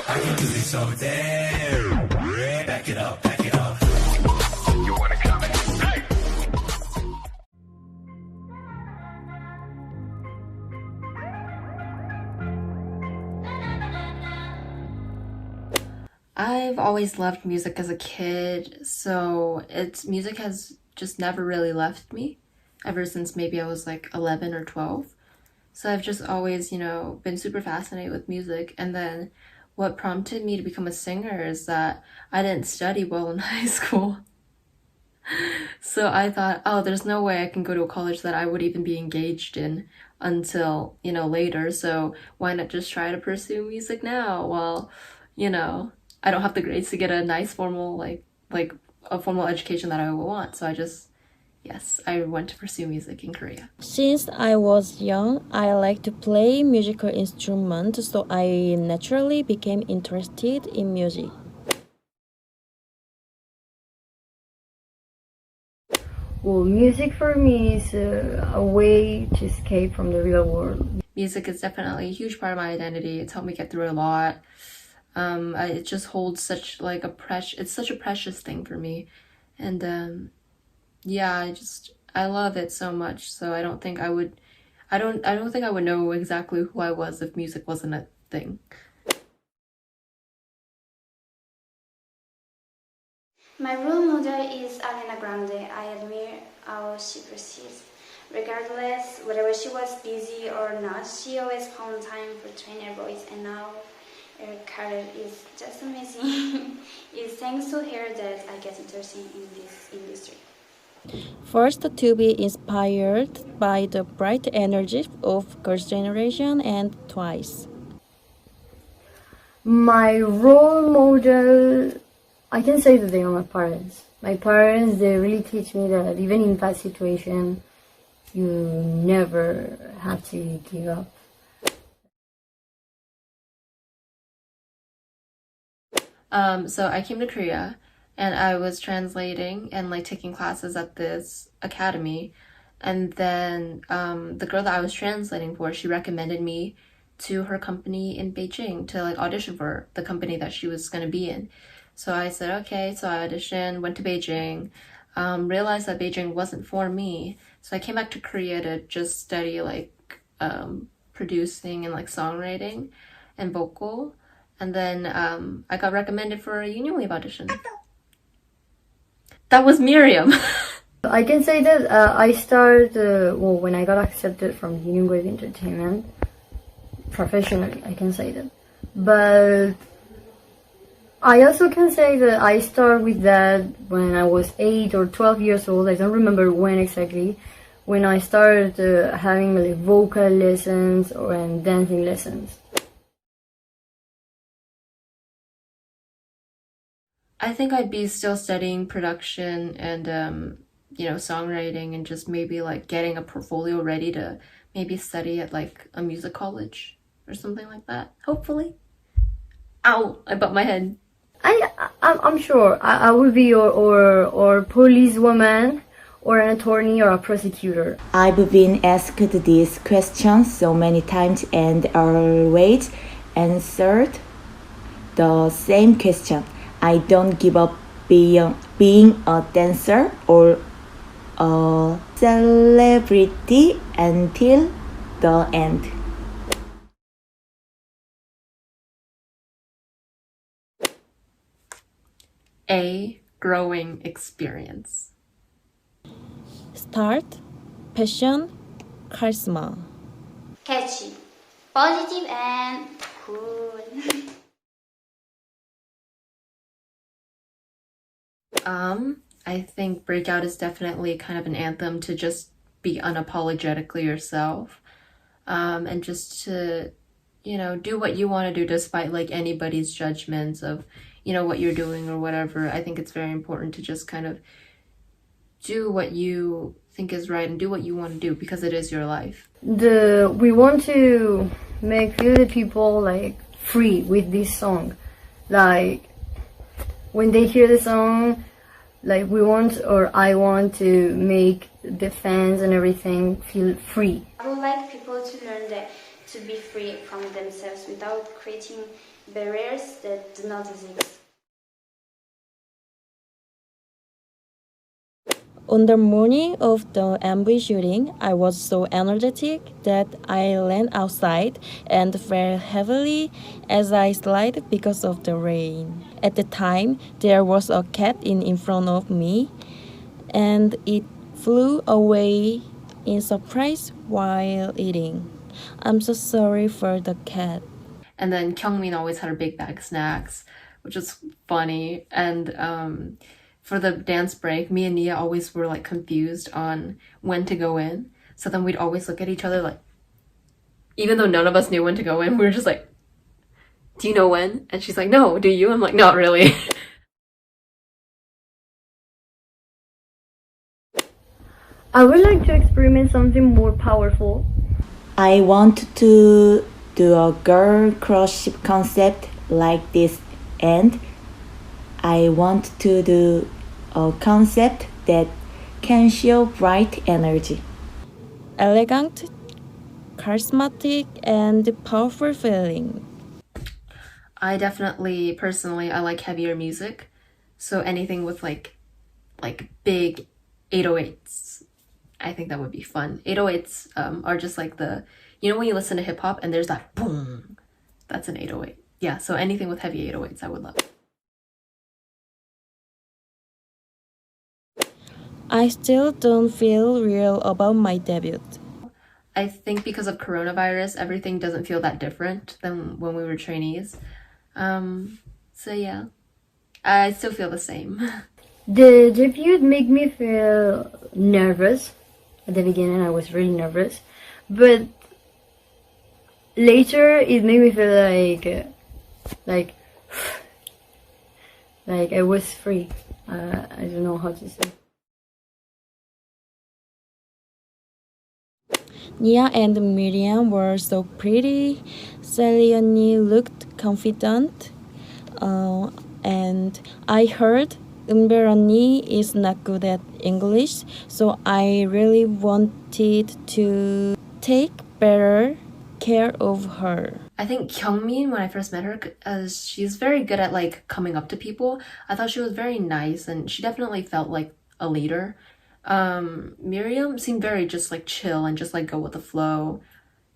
up. I can do this all day. Back it up, back it up. You wanna come in? Hey! I've always loved music as a kid, so music has just never really left me ever since maybe I was like 11 or 12. So I've just always, been super fascinated with music. And then what prompted me to become a singer is that I didn't study well in high school. So I thought, oh, there's no way I can go to a college that I would even be engaged in until, later. So why not just try to pursue music now? Well, I don't have the grades to get a nice formal, like a formal education that I would want. So I went to pursue music in Korea. Since I was young, I like to play musical instruments, so I naturally became interested in music. Well, music for me is a way to escape from the real world. Music is definitely a huge part of my identity. It's helped me get through a lot. It just holds such it's such a precious thing for me. And I love it so much. So I don't think I would know exactly who I was if music wasn't a thing. My role model is Ariana Grande. I admire how she proceeds. Regardless, whether she was busy or not, she always found time for training her voice, and now her career is just amazing. It's thanks to her that I get interested in this industry. First, to be inspired by the bright energy of Girls' Generation and Twice. My role model, I can say that they are my parents. My parents, they really teach me that even in bad situations, you never have to give up. So I came to Korea and I was translating and taking classes at this academy. And then the girl that I was translating for, she recommended me to her company in Beijing to audition for the company that she was going to be in. So I said, okay. So I auditioned, went to Beijing, realized that Beijing wasn't for me. So I came back to Korea to just study producing and songwriting and vocal. And then I got recommended for a Union Wave audition. That was Miriam. I can say that I started, when I got accepted from Union Wave Entertainment, professionally, I can say that. But I also can say that I started with that when I was 8 or 12 years old. I don't remember when exactly. When I started having vocal lessons and dancing lessons. I think I'd be still studying production and, songwriting and just maybe getting a portfolio ready to maybe study at a music college or something like that. Hopefully. Ow! I bumped my head. I'm sure I will be or policewoman or an attorney or a prosecutor. I've been asked this question so many times and always answered the same question. I don't give up being a dancer or a celebrity until the end. A growing experience. Start, passion, charisma. Catchy, positive, and cool. I think Breakout is definitely kind of an anthem to just be unapologetically yourself. And just to, do what you want to do despite anybody's judgments of, what you're doing or whatever. I think it's very important to just kind of do what you think is right and do what you want to do because it is your life. We want to make the people free with this song. When they hear the song, I want to make the fans and everything feel free. I would like people to learn that to be free from themselves without creating barriers that do not exist. On the morning of the MV shooting, I was so energetic that I ran outside and fell heavily as I slid because of the rain. At the time, there was a cat in front of me, and it flew away in surprise while eating. I'm so sorry for the cat. And then Kyungmin always had her big bag of snacks, which was funny. And for the dance break, me and Nia always were like confused on when to go in. So then we'd always look at each other like, even though none of us knew when to go in, we were just like, do you know when? And she's like, no, do you? I'm like, not really. I would like to experiment something more powerful. I want to do a girl crush ship concept like this, and I want to do a concept that can show bright energy. Elegant, charismatic, and powerful feeling. I definitely, personally, I like heavier music. So anything with like big 808s, I think that would be fun. 808s are just like the, you know when you listen to hip hop and there's that boom, that's an 808. Yeah, so anything with heavy 808s I would love. I still don't feel real about my debut. I think because of coronavirus, everything doesn't feel that different than when we were trainees. So yeah, I still feel the same. The debut made me feel nervous. At the beginning, I was really nervous, but later it made me feel like I was free. I don't know how to say. Nia and Miriam were so pretty. Seliani looked confident. And I heard Umberani is not good at English, so I really wanted to take better care of her. I think Kyungmin, when I first met her, she's very good at like coming up to people. I thought she was very nice and she definitely felt like a leader. Miriam seemed very just like chill and just like go with the flow.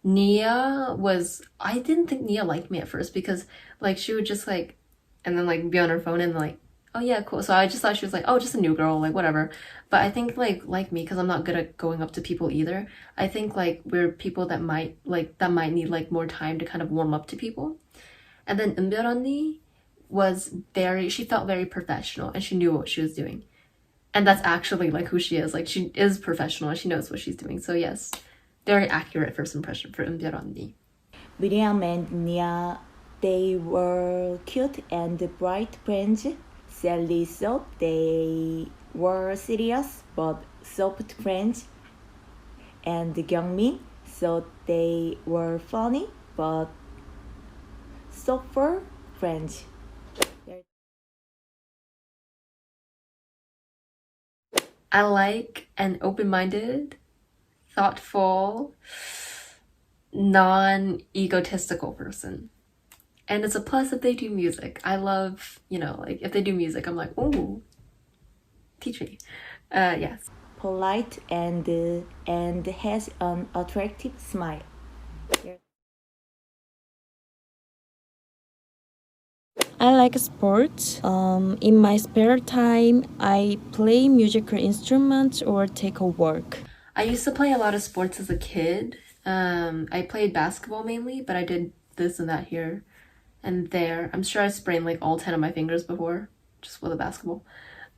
I didn't think Nia liked me at first because like she would just like, and then like be on her phone and like, oh yeah, cool. So I just thought she was like, oh, just a new girl, like whatever. But I think like me, because I'm not good at going up to people either. I think like we're people that might need like more time to kind of warm up to people. And then Umberani she felt very professional and she knew what she was doing. And that's actually like who she is. Like she is professional and she knows what she's doing. So yes, very accurate first impression for Umberani. Miriam and Nia, they were cute and bright friends. Sally thought they were serious but soft friends. And Kyungmin thought they were funny but softer friends. I like an open-minded, thoughtful, non-egotistical person. And it's a plus if they do music. I love, like if they do music, I'm like, ooh, teach me. Yes. Polite and has an attractive smile. I like sports. In my spare time, I play musical instruments or take a walk. I used to play a lot of sports as a kid. I played basketball mainly, but I did this and that here and there. I'm sure I sprained like all 10 of my fingers before, just with a basketball.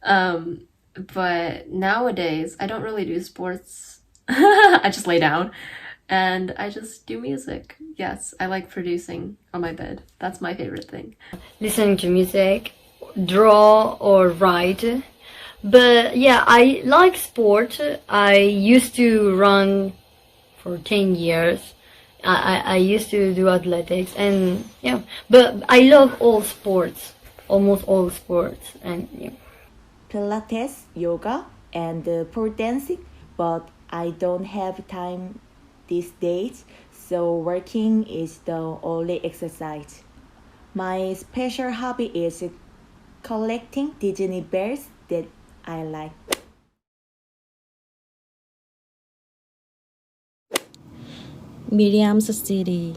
But nowadays, I don't really do sports. I just lay down and I just do music. Yes, I like producing on my bed. That's my favorite thing. Listening to music, draw or write. But yeah, I like sport. I used to run for 10 years. I used to do athletics and yeah, but I love all sports, almost all sports, and yeah. Pilates, yoga, and pole dancing, but I don't have time these days, so working is the only exercise. My special hobby is collecting Disney bears that I like. Miriam's city.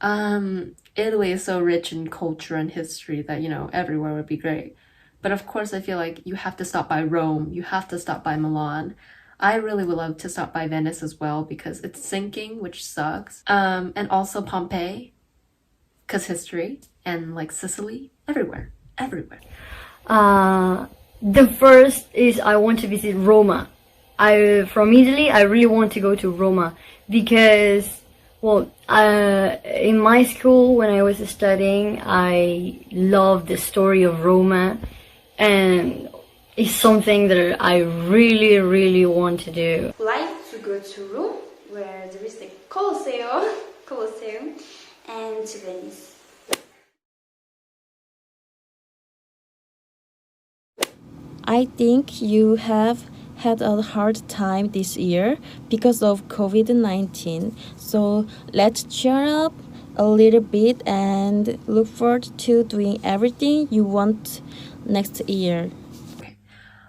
Italy is so rich in culture and history that, everywhere would be great. But of course, I feel like you have to stop by Rome, you have to stop by Milan. I really would love to stop by Venice as well because it's sinking, which sucks. And also Pompeii, because history, and like Sicily, everywhere. The first is I want to visit Roma. From Italy, I really want to go to Roma because, in my school when I was studying, I loved the story of Roma, and it's something that I really, really want to do. Like to go to Rome, where there is the Colosseum, and to Venice. I think you have had a hard time this year because of COVID-19. So let's cheer up a little bit and look forward to doing everything you want next year.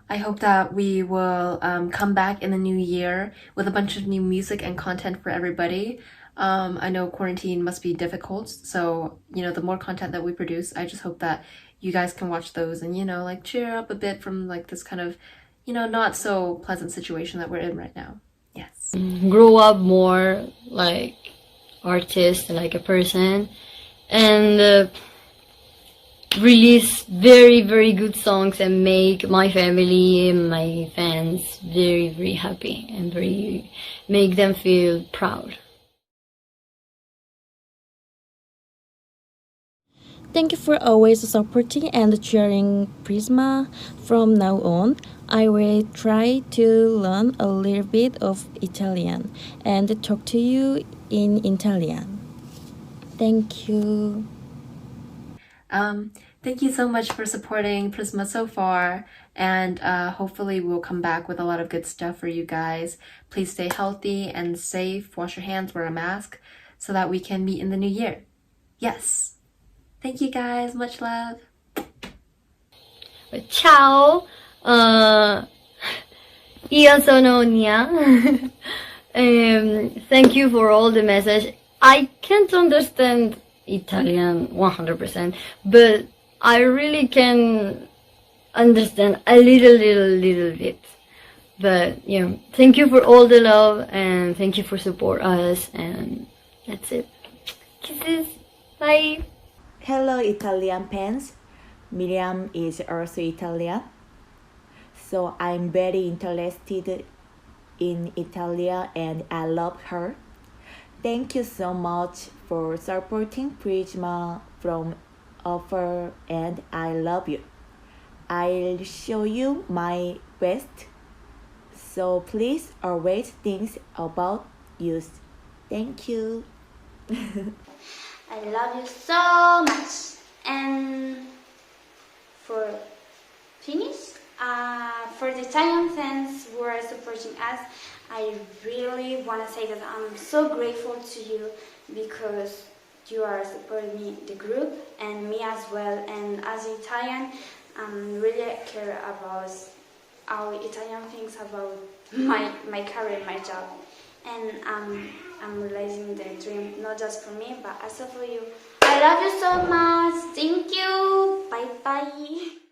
I hope that we will come back in the new year with a bunch of new music and content for everybody. I know quarantine must be difficult, so, the more content that we produce, I just hope that you guys can watch those and, cheer up a bit from, this kind of, not so pleasant situation that we're in right now. Yes. Grow up more like artist, like a person, and release very, very good songs and make my family and my fans very, very happy and make them feel proud. Thank you for always supporting and cheering Prisma. From now on, I will try to learn a little bit of Italian and talk to you in Italian. Thank you. Thank you so much for supporting Prisma so far, and hopefully we'll come back with a lot of good stuff for you guys. Please stay healthy and safe, wash your hands, wear a mask, so that we can meet in the new year. Yes! Thank you guys, much love! Ciao! Io sono Nia. Thank you for all the message. I can't understand Italian 100%, but I really can understand a little bit. But thank you for all the love and thank you for support us, and that's it. Kisses. Bye. Hello, Italian fans. Miriam is also Italian, so I'm very interested in Italia and I love her. Thank you so much for supporting Prisma from afar, and I love you. I'll show you my best, so please always think about you. Thank you. I love you so much. And for finish, for the Italian fans who are supporting us, I really want to say that I'm so grateful to you because you are supporting me, the group, and me as well. And as Italian, really care about how Italian thinks about my career, my job. And I'm realizing the dream, not just for me, but also for you. I love you so much. Thank you. Bye bye.